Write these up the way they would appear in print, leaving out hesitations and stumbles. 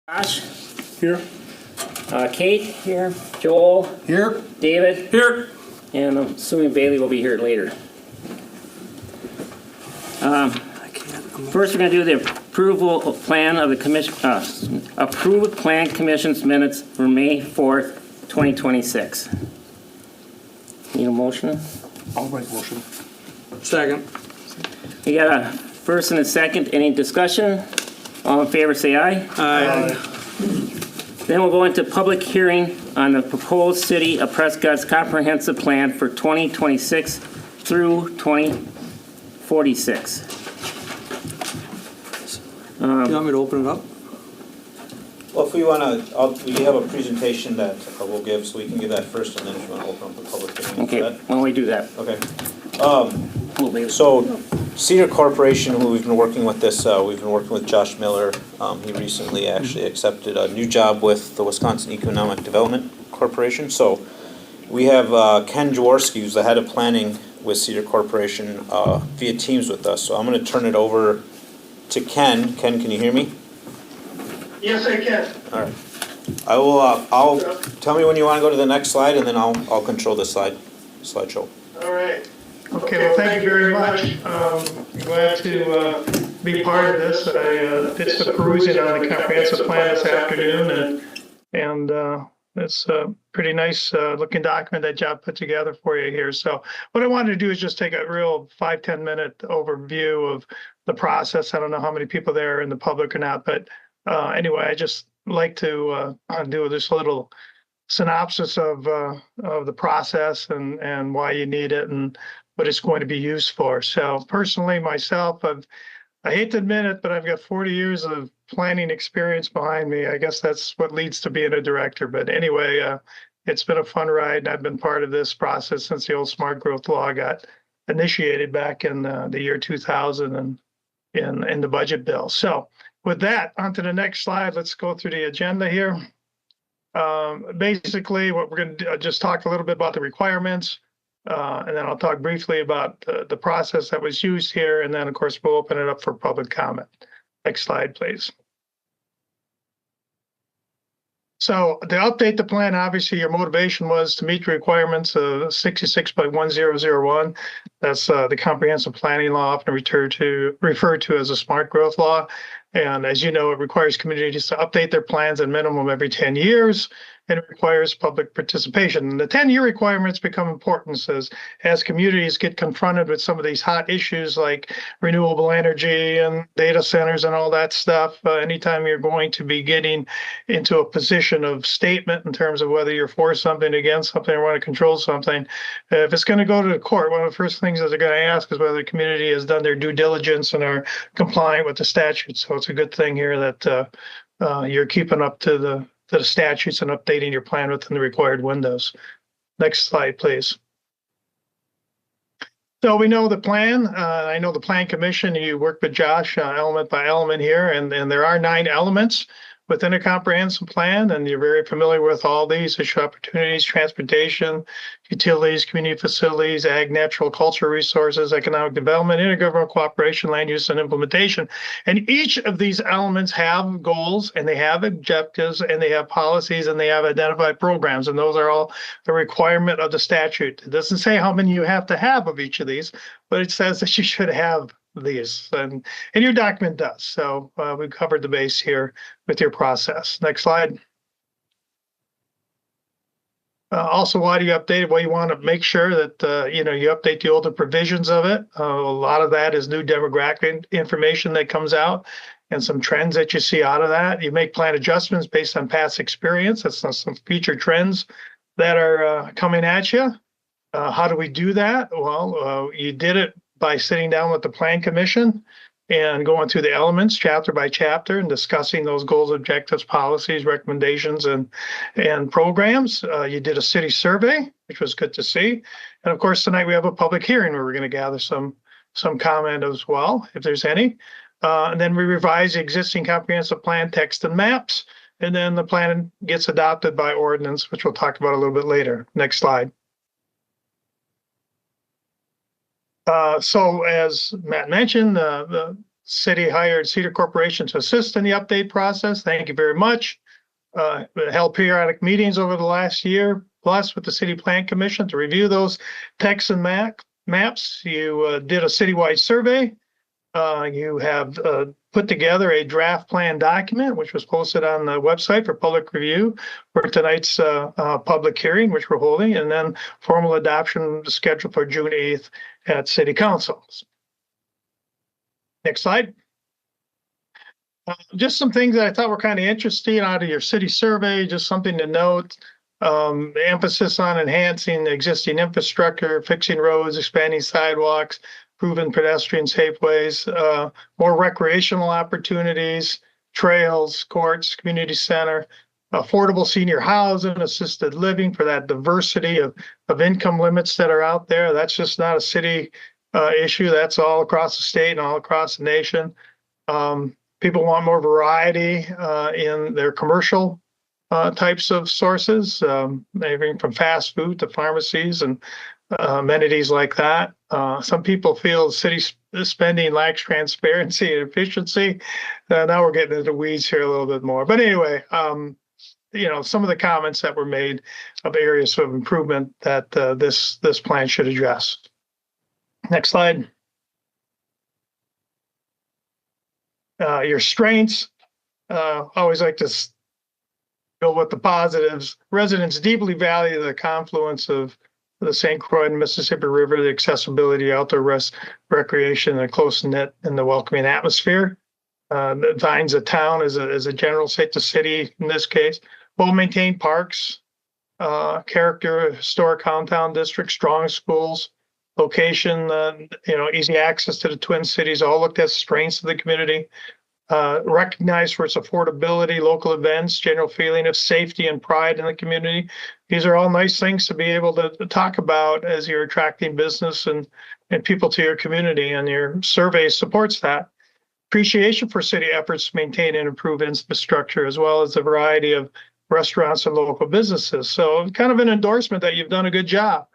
Josh, Here. Kate here, Joel, Here. David, Here. and I'm assuming Bailey will be here later. First, we're going to do the approval of plan of the commission, approved plan commission's minutes for May 4th, 2026. Need a motion? I'll make motion. Second. We got a first and a second. Any discussion? All in favor, say aye. Aye. Then we'll go into public hearing on the proposed City of Prescott's comprehensive plan for 2026 through 2046. You want me to open it up? Well, if we want to, we have a presentation that we'll give, so we can give that first, and then if you want to open up the public hearing. Okay, why don't we do that? Okay. We'll So Cedar Corporation, who we've been working with this, we've been working with Josh Miller. He recently actually accepted a new job with the Wisconsin Economic Development Corporation. So we have Ken Jaworski, who's the head of planning with Cedar Corporation, via Teams with us. So I'm going to turn it over to Ken. Ken, can you hear me? Yes, I can. All right. I will. I'll tell me when you want to go to the next slide, and then I'll control the slideshow. All right. Okay, well, thank you very much. I'm glad to be part of this. I did some perusing on the comprehensive plan this afternoon, and it's a pretty nice looking document that Job put together for you here. So what I wanted to do is just take a real 5-10 minute overview of the process. I don't know how many people there are in the public or not, but anyway, I just like to do this little synopsis of the process and why you need it and what it's going to be used for. So personally, myself, I hate to admit it, but I've got 40 years of planning experience behind me. I guess that's what leads to being a director. But anyway, it's been a fun ride, and I've been part of this process since the old smart growth law got initiated back in the year 2000 and in the budget bill. So with that, on to the next slide. Let's go through the agenda here. Basically, what we're going to do, just talk a little bit about the requirements, and then I'll talk briefly about the process that was used here, and then, of course, we'll open it up for public comment. Next slide, please. So to update the plan, obviously, your motivation was to meet the requirements of 66.1001. That's the comprehensive planning law, often referred to as a smart growth law. And as you know, it requires communities to update their plans at minimum every 10 years, and it requires public participation. And the 10-year requirements become important as communities get confronted with some of these hot issues like renewable energy and data centers and all that stuff. Anytime you're going to be getting into a position of statement in terms of whether you're for something, against something, or want to control something, if it's going to go to the court, one of the first things that they're going to ask is whether the community has done their due diligence and are compliant with the statute. So it's a good thing here that you're keeping up to the statutes and updating your plan within the required windows. Next slide, please. So we know the plan. I know the Plan Commission. You work with Josh element by element here, and there are 9 elements within a comprehensive plan, and you're very familiar with all these: issue opportunities, transportation, utilities, community facilities, ag, natural, cultural resources, economic development, intergovernmental cooperation, land use, and implementation. And each of these elements have goals, and they have objectives, and they have policies, and they have identified programs, and those are all the requirement of the statute. It doesn't say how many you have to have of each of these, but it says that you should have these, and your document does. So we've covered the base here with your process. Next slide. Also, why do you update it? Well, you want to make sure that you update the older provisions of it. A lot of that is new demographic information that comes out and some trends that you see out of that. You make plan adjustments based on past experience. That's some future trends that are coming at you. How do we do that? Well, you did it by sitting down with the Plan Commission and going through the elements chapter by chapter and discussing those goals, objectives, policies, recommendations, and programs. You did a city survey, which was good to see. And of course, tonight we have a public hearing where we're going to gather some comment as well, if there's any. And then we revise the existing comprehensive plan text and maps. And then the plan gets adopted by ordinance, which we'll talk about a little bit later. Next slide. So as Matt mentioned, the city hired Cedar Corporation to assist in the update process. Thank you very much. Held periodic meetings over the last year, plus with the City Plan Commission to review those texts and maps. You did a citywide survey. You have put together a draft plan document, which was posted on the website for public review for tonight's public hearing, which we're holding, and then formal adoption scheduled for June 8th at City Council. Next slide. Just some things that I thought were kind of interesting out of your city survey, just something to note. The emphasis on enhancing the existing infrastructure, fixing roads, expanding sidewalks, improving pedestrian safe ways, more recreational opportunities, trails, courts, community center, affordable senior housing, assisted living for that diversity of income limits that are out there. That's just not a city issue. That's all across the state and all across the nation. People want more variety in their commercial types of sources, everything from fast food to pharmacies and amenities like that. Some people feel city spending lacks transparency and efficiency. Now we're getting into the weeds here a little bit more. But anyway, some of the comments that were made of areas of improvement that this plan should address. Next slide. Your strengths, always like to go with the positives. Residents deeply value the confluence of the St. Croix and Mississippi River, the accessibility, outdoor recreation, the close-knit and the welcoming atmosphere. That defines a town as a general state, the city in this case. Well-maintained parks, character, historic hometown district, strong schools, location, easy access to the Twin Cities, all looked at strengths of the community. Recognized for its affordability, local events, general feeling of safety and pride in the community. These are all nice things to be able to talk about as you're attracting business and people to your community, and your survey supports that. Appreciation for city efforts to maintain and improve infrastructure, as well as a variety of restaurants and local businesses. So kind of an endorsement that you've done a good job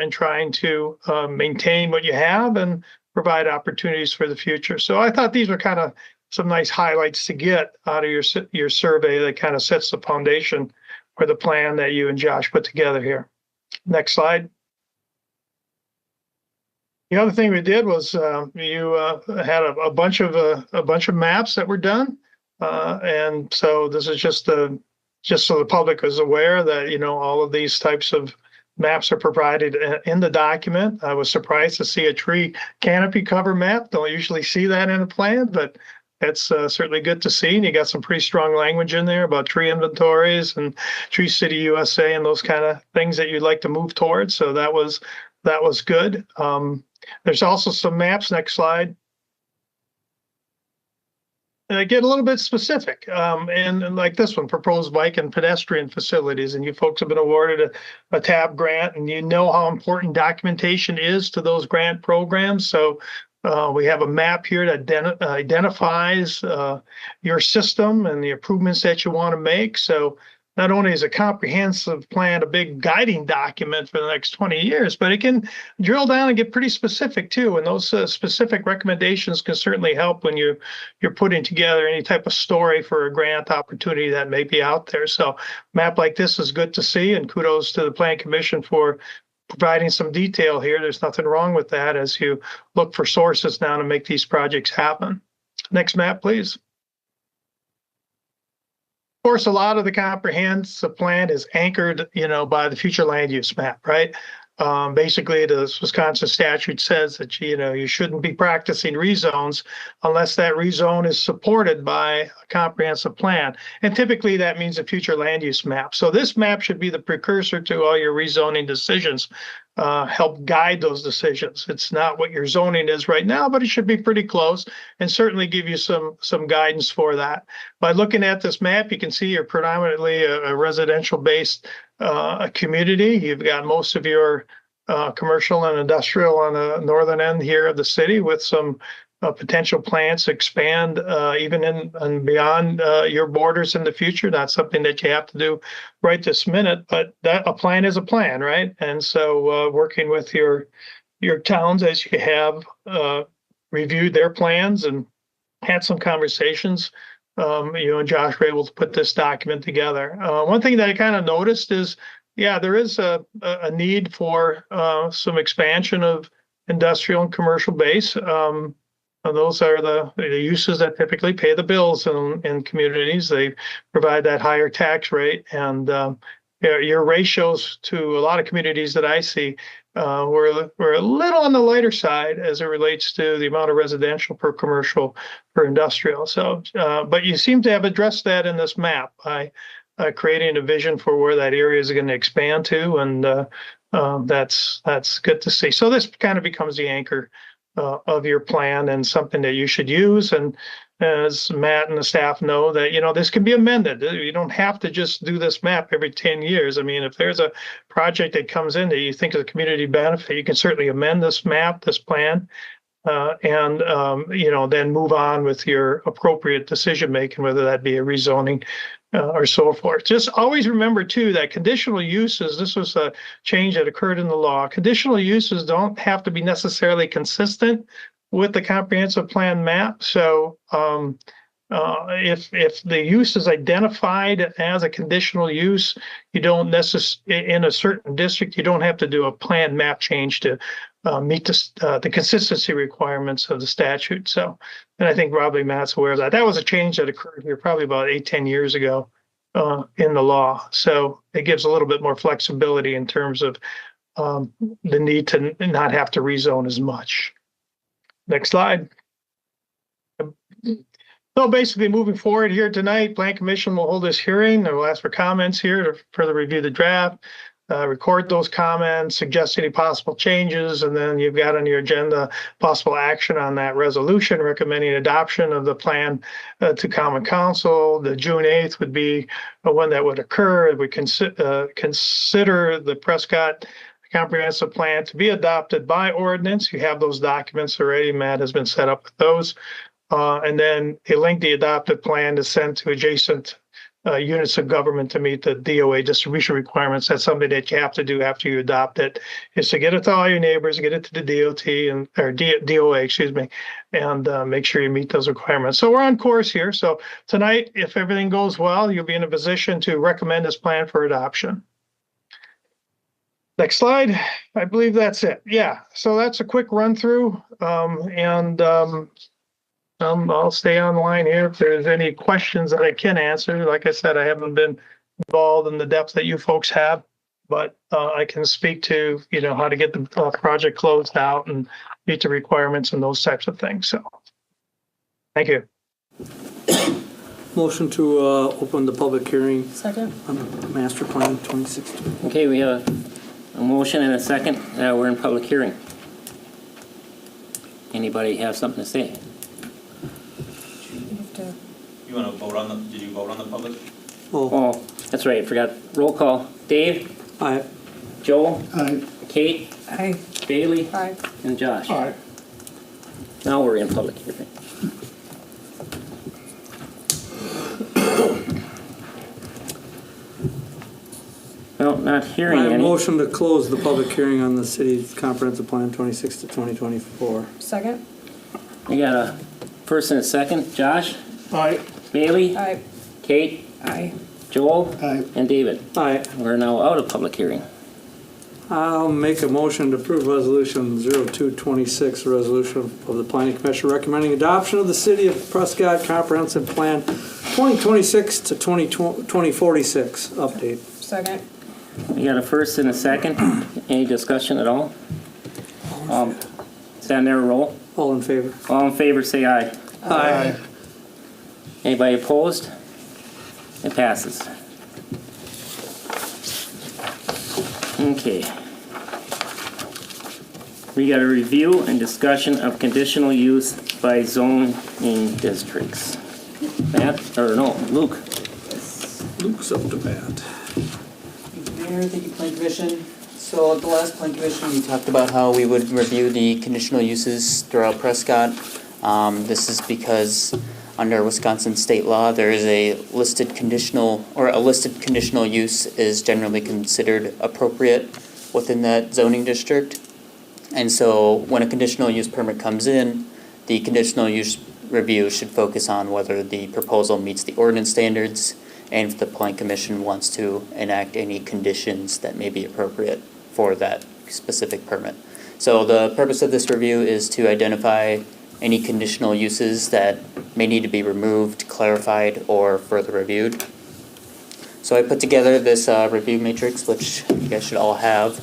in trying to maintain what you have and provide opportunities for the future. So I thought these were kind of some nice highlights to get out of your survey that kind of sets the foundation for the plan that you and Josh put together here. Next slide. The other thing we did was you had a bunch of maps that were done, and so this is just so the public is aware that all of these types of maps are provided in the document. I was surprised to see a tree canopy cover map. Don't usually see that in a plan, but that's certainly good to see. And you got some pretty strong language in there about tree inventories and Tree City USA and those kind of things that you'd like to move towards. So that was good. There's also some maps. Next slide. Get a little bit specific, and like this one, proposed bike and pedestrian facilities, and you folks have been awarded a TAB grant, and you know how important documentation is to those grant programs. So we have a map here that identifies your system and the improvements that you want to make. So not only is a comprehensive plan a big guiding document for the next 20 years, but it can drill down and get pretty specific too. And those specific recommendations can certainly help when you're putting together any type of story for a grant opportunity that may be out there. So a map like this is good to see, and kudos to the Plan Commission for providing some detail here. There's nothing wrong with that as you look for sources now to make these projects happen. Next map, please. Of course, a lot of the comprehensive plan is anchored, by the future land use map, right? Basically, the Wisconsin statute says that, you shouldn't be practicing rezones unless that rezone is supported by a comprehensive plan. And typically that means a future land use map. So this map should be the precursor to all your rezoning decisions, help guide those decisions. It's not what your zoning is right now, but it should be pretty close and certainly give you some guidance for that. By looking at this map, you can see you're predominantly a residential-based community. You've got most of your commercial and industrial on the northern end here of the city, with some potential plans to expand even in and beyond your borders in the future. Not something that you have to do right this minute, but that a plan is a plan, right? And so working with your towns as you have reviewed their plans and had some conversations. And Josh were able to put this document together. One thing that I kind of noticed is, yeah, there is a need for some expansion of industrial and commercial base. Those are the uses that typically pay the bills in communities. They provide that higher tax rate, and your ratios to a lot of communities that I see were a little on the lighter side as it relates to the amount of residential per commercial per industrial. So, but you seem to have addressed that in this map by creating a vision for where that area is going to expand to, and that's good to see. So this kind of becomes the anchor of your plan and something that you should use. And as Matt and the staff know, that this can be amended. You don't have to just do this map every 10 years. I mean, if there's a project that comes in that you think is a community benefit, you can certainly amend this map, this plan, and then move on with your appropriate decision making, whether that be a rezoning or so forth. Just always remember too that conditional uses, this was a change that occurred in the law. Conditional uses don't have to be necessarily consistent with the comprehensive plan map. So if the use is identified as a conditional use, you don't necessarily, in a certain district, you don't have to do a plan map change to meet the consistency requirements of the statute. So, and I think probably Matt's aware of that. That was a change that occurred here probably about 8-10 years ago in the law. So it gives a little bit more flexibility in terms of the need to not have to rezone as much. Next slide. So basically moving forward here tonight, Plan Commission will hold this hearing. They will ask for comments here to further review the draft, record those comments, suggest any possible changes, and then you've got on your agenda possible action on that resolution recommending adoption of the plan to Common Council. The June 8th would be when that would occur. We consider the Prescott comprehensive plan to be adopted by ordinance. You have those documents already. Matt has been set up with those. And then a link the adopted plan to send to adjacent units of government to meet the DOA distribution requirements. That's something that you have to do after you adopt it, is to get it to all your neighbors, get it to the DOT or DOA, excuse me, and make sure you meet those requirements. So we're on course here. So tonight, if everything goes well, you'll be in a position to recommend this plan for adoption. Next slide. I believe that's it. Yeah. So that's a quick run through. I'll stay online here if there's any questions that I can answer. Like I said, I haven't been involved in the depth that you folks have, but I can speak to, how to get the project closed out and meet the requirements and those types of things. So thank you. Motion to open the public hearing Second. on the master plan 2016. Okay, we have a motion and a second. We're in public hearing. Anybody have something to say? You want to vote on did you vote on the public? Oh, that's right, I forgot. Roll call. Dave? Aye. Joel? Aye. Kate? Aye. Bailey? Aye. And Josh? Aye. Now we're in public hearing. Well, not hearing I have a any. motion to close the public hearing on the city's comprehensive plan 26 to 2024. Second. We got a first and a second. Josh? Aye. Bailey? Aye. Kate? Aye. Joel? Aye. And David? Aye. We're now out of public hearing. I'll make a motion to approve resolution 0226, a resolution of the planning commission recommending adoption of the city of Prescott comprehensive plan 2026 to 2046 update. Second. We got a first and a second. Any discussion at all? Stand there, roll. All in favor? All in favor, say aye. Aye. Anybody opposed? It passes. Okay. We got a review and discussion of conditional use by zoning districts. Matt, or no, Luke. Luke's up to bat. Mayor, thank you, Plan Commission. So at the last Plan Commission, we talked about how we would review the conditional uses throughout Prescott. This is because under Wisconsin state law, there is a listed conditional use is generally considered appropriate within that zoning district. And so when a conditional use permit comes in, the conditional use review should focus on whether the proposal meets the ordinance standards and if the plan commission wants to enact any conditions that may be appropriate for that specific permit. So the purpose of this review is to identify any conditional uses that may need to be removed, clarified, or further reviewed. So I put together this review matrix, which you guys should all have.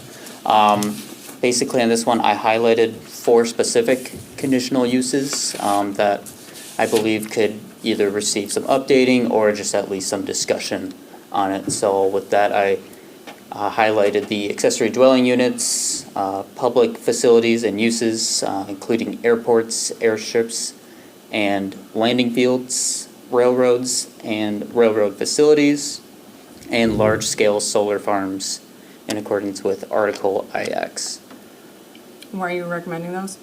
Basically on this one, I highlighted 4 specific conditional uses that I believe could either receive some updating or just at least some discussion on it. So with that, I highlighted the accessory dwelling units, public facilities and uses, including airports, airships, and landing fields, railroads and railroad facilities, and large-scale solar farms in accordance with Article IX. Why are you recommending those?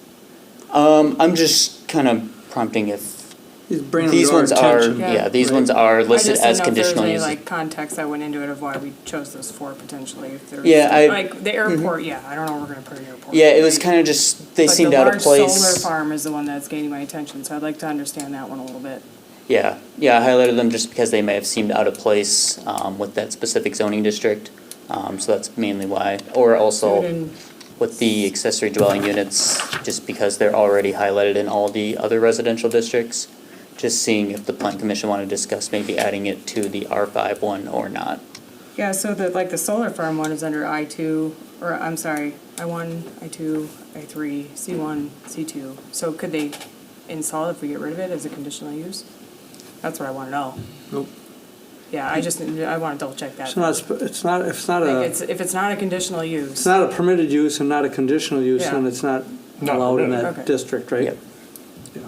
I'm just kind of prompting if He's bringing these them to ones our are, attention. yeah, these ones are listed as conditional I just didn't know if there was uses. any, like, context that went into it of why we chose those 4 potentially, if there's. Yeah, Like, the airport, yeah, I don't know where we're gonna put an airport. Yeah, it was kind of just, they seemed out of But the large solar place. farm is the one that's gaining my attention, so I'd like to understand that one a little bit. Yeah, I highlighted them just because they may have seemed out of place with that specific zoning district. So that's mainly why, or also And with the accessory dwelling units, just because they're already highlighted in all the other residential districts. Just seeing if the plan commission want to discuss maybe adding it to the R5 one or not. Yeah, so the solar farm one is under I2, or I'm sorry, I1, I2, I3, C1, C2. So could they install it if we get rid of it as a conditional use? That's what I want to know. Nope. Yeah, I want to double check that. It's not, it's not, if it's not Like, a, if it's not a conditional use. it's not a permitted use and not a conditional use, Yeah. then it's not Not allowed in permitted. that Okay. district, right? Yep. Yeah.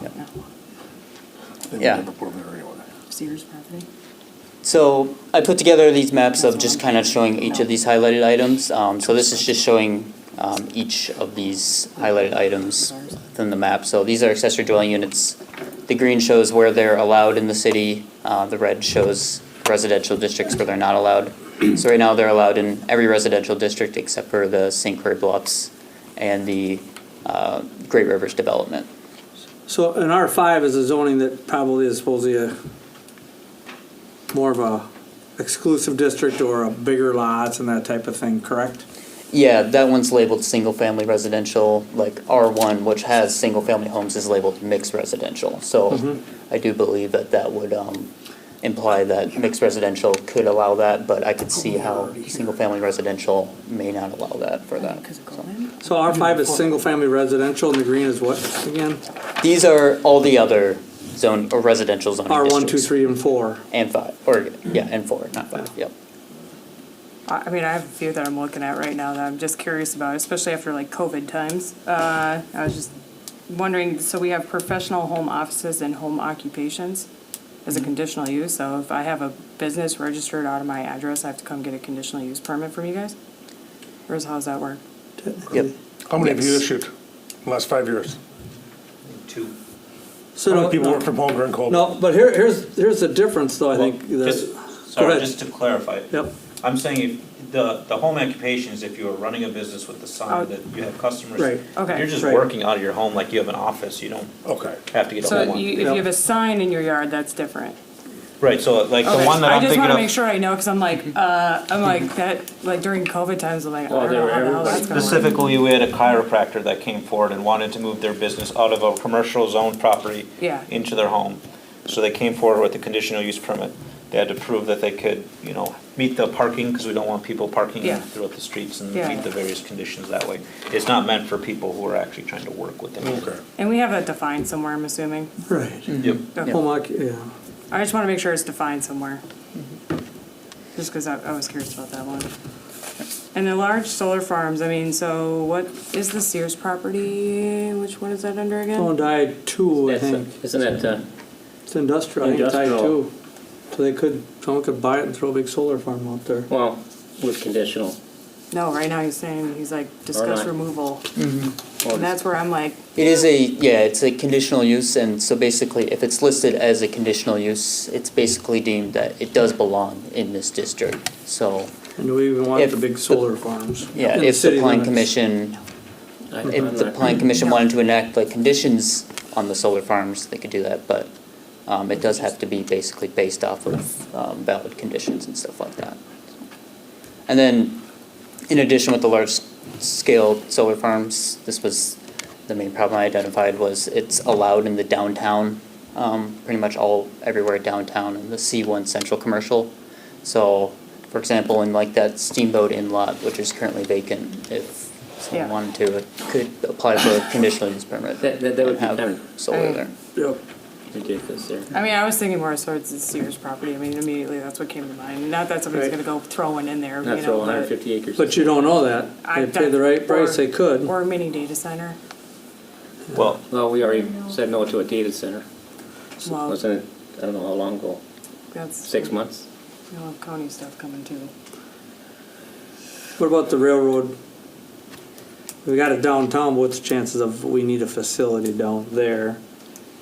They would Yeah. never put them there anyway. Sears property. So I put together these maps of just kind of showing each of these highlighted items. So this is just showing each of these highlighted items within the map. So these are accessory dwelling units. The green shows where they're allowed in the city. The red shows residential districts where they're not allowed. So right now they're allowed in every residential district except for the St. Croix Bluffs and the Great Rivers development. So an R5 is a zoning that probably is supposedly a more of a exclusive district or a bigger lots and that type of thing, correct? Yeah, that one's labeled single-family residential, like R1, which has single-family homes, is labeled mixed residential. So I do believe that that would imply that mixed residential could allow that, but I could see how single-family residential may not allow that for that. Because of Golan? So R5 is single-family residential and the green is what again? These are all the other zone, or residential zoning R1, 2, districts. 3, and 4. And 5, or, yeah, and 4, not 5, yep. I mean, I have a few that I'm looking at right now that I'm just curious about, especially after like COVID times. I was just wondering, so we have professional home offices and home occupations as a conditional use. So if I have a business registered out of my address, I have to come get a conditional use permit from you guys? Or how does that work? Yep. How many have you Yes. issued in the last 5 years? 2. So How no, many people no, work from home during COVID? no, but here's the difference though, I think. Well, that- just, Go sorry, ahead. just to clarify. Yep. I'm saying if the home occupations, if you were running a business with the Oh. sign that you have customers. Right. Okay. You're just Right. working out of your home like you have an office, you don't Okay. have to get a So home if occupancy. you have a sign in your yard, that's different. Right, so like the Okay, one that I I'm just thinking wanna make of, sure I know, because I'm like that, like during COVID times, I'm like, I Well, don't know how the hell that's gonna work. specifically, we had a chiropractor that came forward and wanted to move their business out of a commercial zone property Yeah. into their home. So they came forward with a conditional use permit. They had to prove that they could, meet the parking, because we don't want people parking Yeah. throughout the streets and Yeah. meet the various conditions that way. It's not meant for people who are actually trying to work within. Okay. And we have that defined somewhere, I'm assuming. Right. Yep. Okay. Yeah. I just want to make sure it's defined somewhere. Just because I was curious about that one. And the large solar farms, I mean, so what is the Sears property? Which one is that under again? Someone died 2, I That's, think. isn't that, It's industrial, I think it died Industrial. 2. So someone could buy it and throw a big solar farm out there. well, with conditional? No, right now he's like, discuss not. removal. Well, And that's where I'm like, It is it's a conditional use, and so basically, if it's listed as a conditional use, it's basically deemed that it does belong in this district. So, And do we even want If the big the- solar farms? yeah, in the if the city plan limits? commission if the plan commission wanted to enact like conditions on the solar farms, they could do that, but it does have to be basically based off of valid conditions and stuff like that. And then, in addition with the large-scale solar farms, this was the main problem I identified was it's allowed in the downtown, pretty much everywhere downtown in the C1 Central Commercial. So, for example, in like that Steamboat Inn lot, which is currently vacant, if someone Yeah. wanted to, it could apply for a conditional use permit. That would be and have kind of solar there. Yep. ridiculous there. I mean, I was thinking more towards the Sears property. I mean, immediately that's what came to mind. Not that somebody's Right. gonna go throwing in there, Not you throw know, but, 150 acres. But you don't know that. I- They pay the right price, they could. or a mini data center. Well, Well, we already said no to a data center. Well, Wasn't it, I don't know how long ago, that's. 6 months? You'll have county stuff coming too. What about the railroad? We got it downtown, but what's the chances of we need a facility down there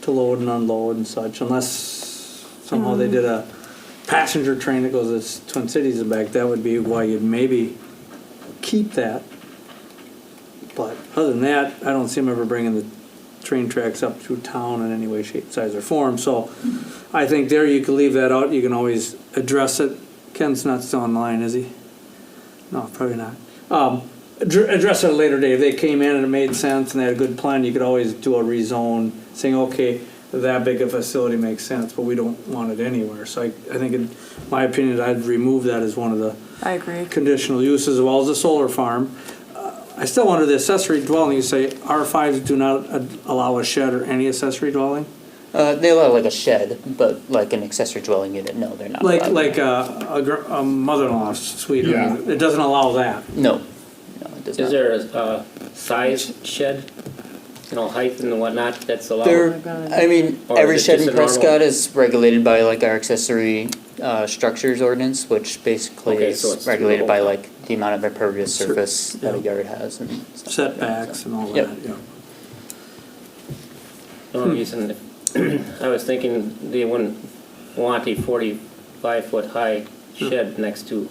to load and unload and such, unless somehow they did a passenger train that goes to Twin Cities and back, that would be why you'd maybe keep that. But other than that, I don't see them ever bringing the train tracks up through town in any way, shape, size, or form, so I think there you could leave that out, you can always address it. Ken's not still online, is he? No, probably not. Address it at a later date. If they came in and it made sense and they had a good plan, you could always do a rezone, saying, okay, that big a facility makes sense, but we don't want it anywhere. So I think, in my opinion, I'd remove that as one of the I agree. conditional uses, as well as a solar farm. I still wonder the accessory dwelling, you say R5s do not allow a shed or any accessory dwelling? They allow like a shed, but like an accessory dwelling unit, no, they're not. allowed. Like a mother-in-law's suite, Yeah. it doesn't allow that. No, it does not. Is there a size shed, you know, height and whatnot that's allowed? There, I mean, Or every is it shed just in a normal- Prescott is regulated by like our accessory structures ordinance, which basically Okay, is so it's regulated by doable. like the amount of impervious surface that a yeah. yard has and stuff like that, Setbacks so. and all Yep. that, yeah. The only reason, I was thinking they wouldn't want a 45-foot high shed next to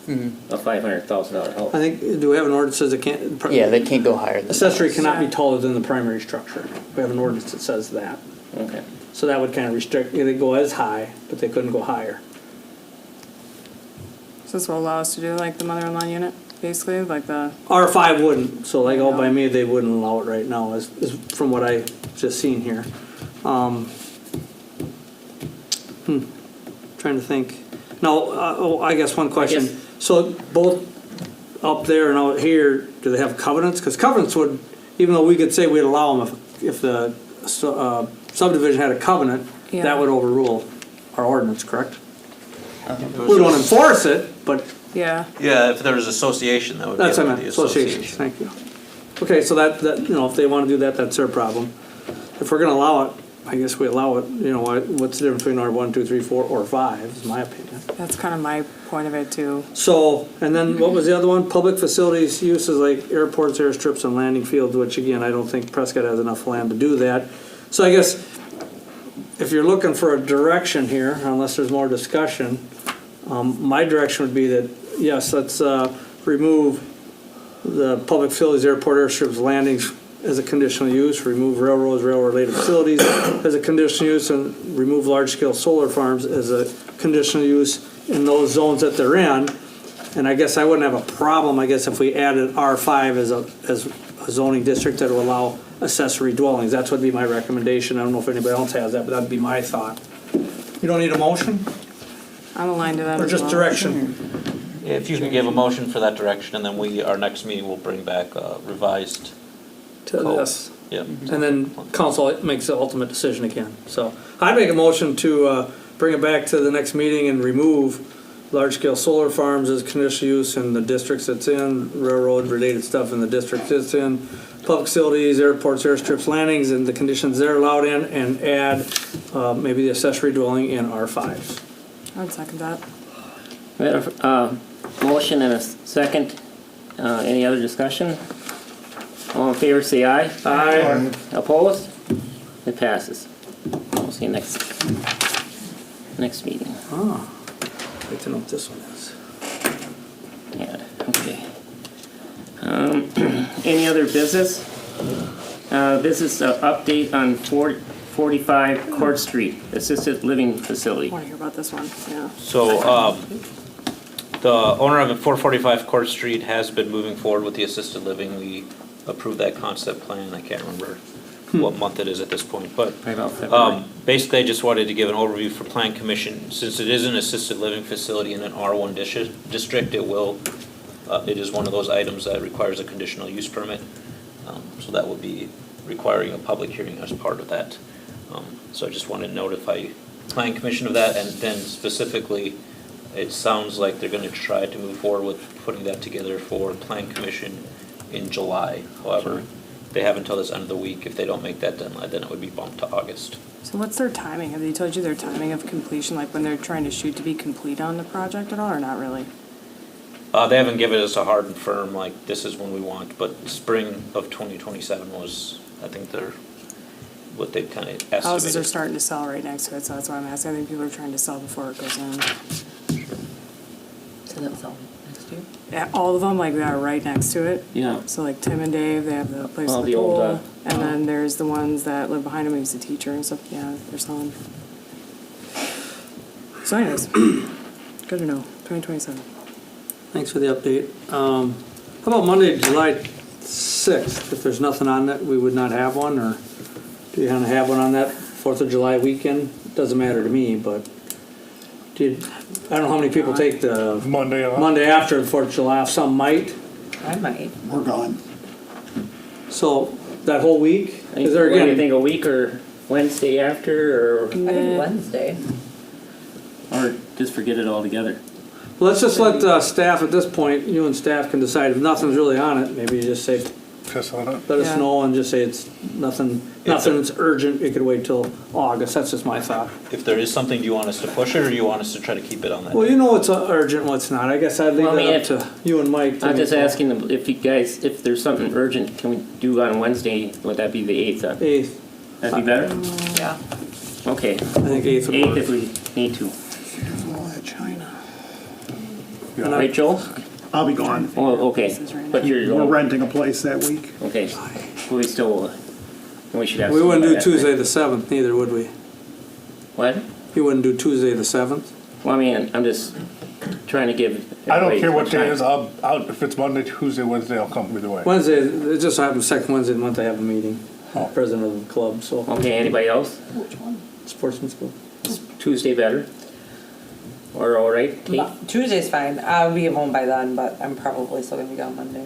Mhm. a $500,000 house. I think, do we have an ordinance that says it can't? Yeah, they can't go higher than that. Accessory cannot be taller than the primary structure. We have an ordinance that says that. Okay. So that would kind of restrict, they go as high, but they couldn't go higher. So this will allow us to do like the mother-in-law unit, basically, like the, R5 wouldn't, so like all by me, they wouldn't allow it right now, is from what I just seen here. Trying to think. No, I guess one question. guess- So both up there and out here, do they have covenants? Because covenants would, even though we could say we'd allow them if the subdivision had a covenant, Yeah. that would overrule our ordinance, correct? We don't enforce it, but yeah. Yeah, if there was association, that would be that's up what I to the meant, associations, thank you. Okay, so that, you know, if they want to do that, that's their problem. If we're gonna allow it, I guess we allow it, you know, what's the difference between R1, 2, 3, 4, or 5, is my opinion. That's kind of my point of it too. So, and then what was the other one? Public facilities uses like airports, airstrips, and landing fields, which again, I don't think Prescott has enough land to do that. So I guess if you're looking for a direction here, unless there's more discussion, my direction would be that, yes, let's remove the public facilities, airport, airstrips, landings as a conditional use, remove railroads, railroad-related facilities as a conditional use, and remove large-scale solar farms as a conditional use in those zones that they're in. And I guess I wouldn't have a problem, I guess, if we added R5 as a zoning district that will allow accessory dwellings. That's would be my recommendation. I don't know if anybody else has that, but that'd be my thought. You don't need a motion, I'm aligned to that or as just well. direction? Yeah, if you could give a motion for that direction, and then our next meeting, will bring back revised. To this. Yep. And then council makes the ultimate decision again. So I'd make a motion to bring it back to the next meeting and remove large-scale solar farms as conditional use in the districts it's in, railroad-related stuff in the districts it's in, public facilities, airports, airstrips, landings, and the conditions they're allowed in, and add maybe the accessory dwelling in R5s. I would second that. We have a motion and a second. Any other discussion? All in favor, say aye. Aye. Opposed? It passes. We'll see you next meeting. Ah, I'd like to know what this one is. Yeah, okay. Any other business? Business update on 45 Court Street, assisted living facility. I want to hear about this one, yeah. So, the owner of 445 Court Street has been moving forward with the assisted living. We approved that concept plan. I can't remember what month it is at this point, but Probably about February. basically I just wanted to give an overview for Plan Commission. Since it is an assisted living facility in an R1 district, it is one of those items that requires a conditional use permit. So that would be requiring a public hearing as part of that. So I just wanted to notify Plan Commission of that, and then specifically, it sounds like they're gonna try to move forward with putting that together for Plan Commission in July. However, they have until this end of the week. If they don't make that deadline, then it would be bumped to August. So what's their timing? Have they told you their timing of completion, like when they're trying to shoot to be complete on the project at all, or not really? They haven't given us a hard and firm, like, this is when we want, but spring of 2027 was, I think what they kind of estimated. Houses are starting to sell right next to it, so that's why I'm asking. I think people are trying to sell before it goes in. So that's all next year? Yeah, all of them, like, they are right next to it. Yeah. So like Tim and Dave, they have the place All with the the old, pool, and then there's the ones that live behind him, he's a teacher and stuff, yeah, they're selling. So anyways, good to know, 2027. Thanks for the update. How about Monday, July 6th? If there's nothing on that, we would not have one, or do you want to have one on that 4th of July weekend? Doesn't matter to me, but I don't know how many people take the Monday off. Monday after the 4th of July off. Some might. I might. We're gone. So that whole week? Is there What do you again? think, a week or Wednesday after, I think Wednesday. or just forget it altogether? Let's just let staff at this point, you and staff can decide if nothing's really on it. Maybe you just say, Piss on it. let us Yeah. know and just say it's nothing's urgent. It could wait till August. That's just my thought. If there is something, do you want us to push it, or do you want us to try to keep it on that? Well, you know what's urgent, what's not. I guess I'd leave Well, I mean, that up to you and Mike. I'm just asking them if you guys, if there's something urgent, can we do on Wednesday? Would that be the 8th? 8th. That'd be better? Yeah. Okay, I think 8th would 8th work. if we need to. China. And Right, Joel? I'll be gone. Oh, okay, but you're, We're renting a place that week. okay, we still, we should have. We wouldn't do somebody Tuesday that the 7th neither, would we? night. What? You wouldn't do Tuesday the 7th? Well, I mean, I'm just trying to give. I don't everybody care what some day it time. is, I'll, if it's Monday, Tuesday, Wednesday, I'll come either way. Wednesday, it just happens second Wednesday of the month I have a meeting. Oh. President of the club, so Okay, anybody else? sportsman's club. Tuesday better? Or all right, Kate? Tuesday's fine. I'll be home by then, but I'm probably still gonna be gone Monday.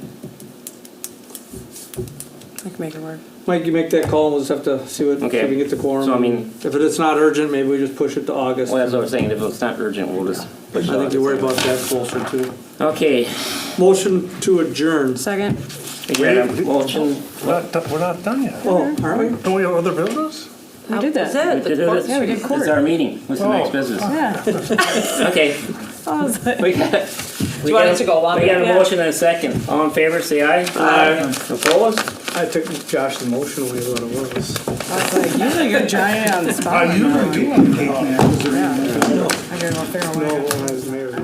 I can make it work. Mike, you make that call, and we'll just have to see what, see if Okay. we can get the quorum. So, I mean- If it's not urgent, maybe we just push it to August. Well, that's what I was saying, if it's not urgent, we'll just I push it think you on. worry about that closer too. Okay, Motion to adjourn. Second, we got a motion. We're not done yet. Oh, are we? Don't we have other business? we did that. That's We it. did this. Yeah, we did court. It's our meeting, what's the next Oh. business? Yeah. Okay, I was like- we got. Do you want it to go longer? We got a Yeah. motion and a second, all in favor, say aye. Aye. Opposed? I took Josh's motion away what it was. I was like, usually you're giant on the spot. I usually do. Yeah. I gotta go figure out what I got. No, when I was mayor.